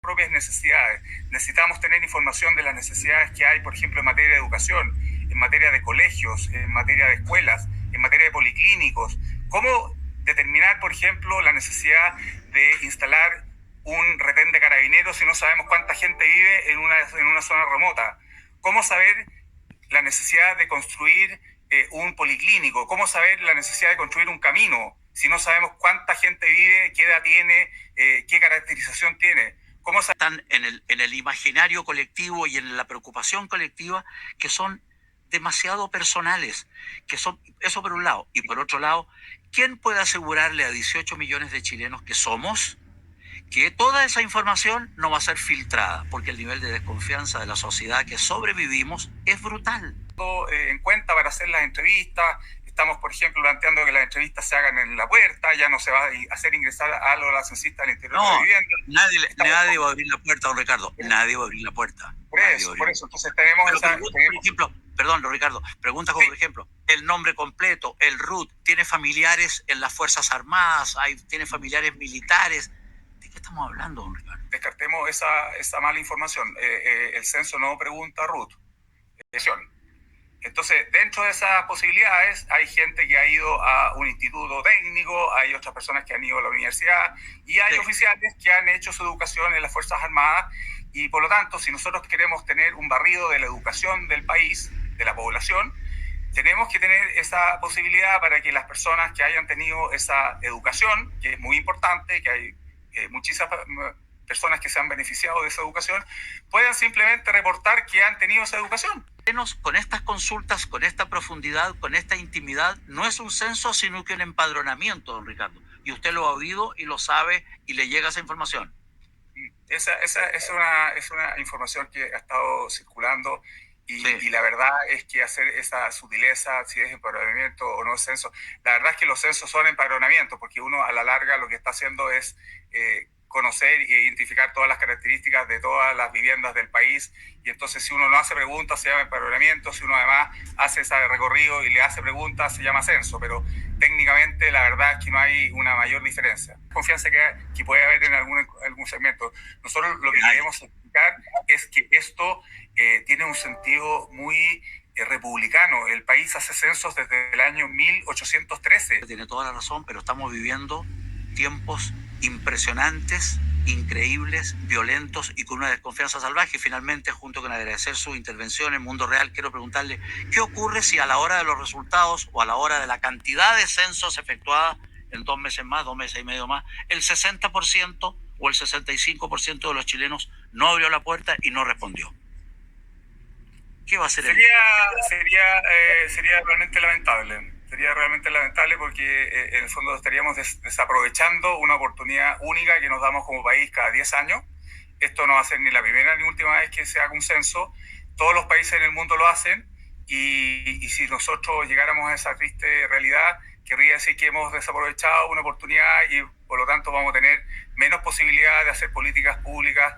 propias necesidades. Necesitamos tener información de las necesidades que hay, por ejemplo, en materia de educación, en materia de colegios, en materia de escuelas, en materia de policlínicos. ¿Cómo determinar, por ejemplo, la necesidad de instalar un retén de carabineros si no sabemos cuánta gente vive en una zona remota? ¿Cómo saber la necesidad de construir un policlínico? ¿Cómo saber la necesidad de construir un camino si no sabemos cuánta gente vive, qué edad tiene, qué caracterización tiene? ¿Cómo están en el imaginario colectivo y en la preocupación colectiva, que son demasiado personales, que son eso por un lado. Y por otro lado, ¿quién puede asegurarle a 18 millones de chilenos que somos que toda esa información no va a ser filtrada? Porque el nivel de desconfianza de la sociedad que sobrevivimos es brutal. En cuenta para hacer las entrevistas? Estamos, por ejemplo, planteando que las entrevistas se hagan en la puerta, ya no se va a hacer ingresar a los censistas al interior de la vivienda. Nadie va a abrir la puerta, don Ricardo. Nadie va a abrir la puerta. Por eso. Entonces tenemos por ejemplo, perdón, don Ricardo, pregunta como por ejemplo, el nombre completo, el RUT, ¿tiene familiares en las Fuerzas Armadas? ¿Tiene familiares militares? ¿De qué estamos hablando, don Ricardo? Descartemos esa mala información. El censo no pregunta RUT. Entonces, dentro de esas posibilidades, hay gente que ha ido a un instituto técnico, hay otras personas que han ido a la universidad y hay oficiales que han hecho su educación en las Fuerzas Armadas. Y por lo tanto, si nosotros queremos tener un barrido de la educación del país, de la población, tenemos que tener esa posibilidad para que las personas que hayan tenido esa educación, que es muy importante, que hay muchísimas personas que se han beneficiado de esa educación, puedan simplemente reportar que han tenido esa educación. Con estas consultas, con esta profundidad, con esta intimidad, no es un censo, sino que un empadronamiento, don Ricardo. Y usted lo ha oído y lo sabe y le llega esa información. Esa es una información que ha estado circulando y la verdad es que hacer esa sutileza, si es empadronamiento o no es censo, la verdad es que los censos son empadronamientos, porque uno a la larga lo que está haciendo es conocer e identificar todas las características de todas las viviendas del país, y entonces si uno no hace preguntas se llama empadronamiento, si uno además hace ese recorrido y le hace preguntas se llama censo, pero técnicamente la verdad es que no hay una mayor diferencia. Confianza que puede haber en algún segmento. Nosotros lo que queremos explicar es que esto tiene un sentido muy republicano. El país hace censos desde el año 1813. Tiene toda la razón, pero estamos viviendo tiempos impresionantes, increíbles, violentos y con una desconfianza salvaje. Y finalmente, junto con agradecer su intervención en Mundo Real, quiero preguntarle qué ocurre si a la hora de los resultados o a la hora de la cantidad de censos efectuada en 2 meses más, 2 meses y medio más, el 60% o el 65% de los chilenos no abrió la puerta y no respondió. ¿Qué va a hacer? Sería realmente lamentable. Sería realmente lamentable porque en el fondo estaríamos desaprovechando una oportunidad única que nos damos como país cada 10 años. Esto no va a ser ni la primera ni última vez que se haga un censo. Todos los países en el mundo lo hacen y si nosotros llegáramos a esa triste realidad, querría decir que hemos desaprovechado una oportunidad y por lo tanto vamos a tener menos posibilidad de hacer políticas públicas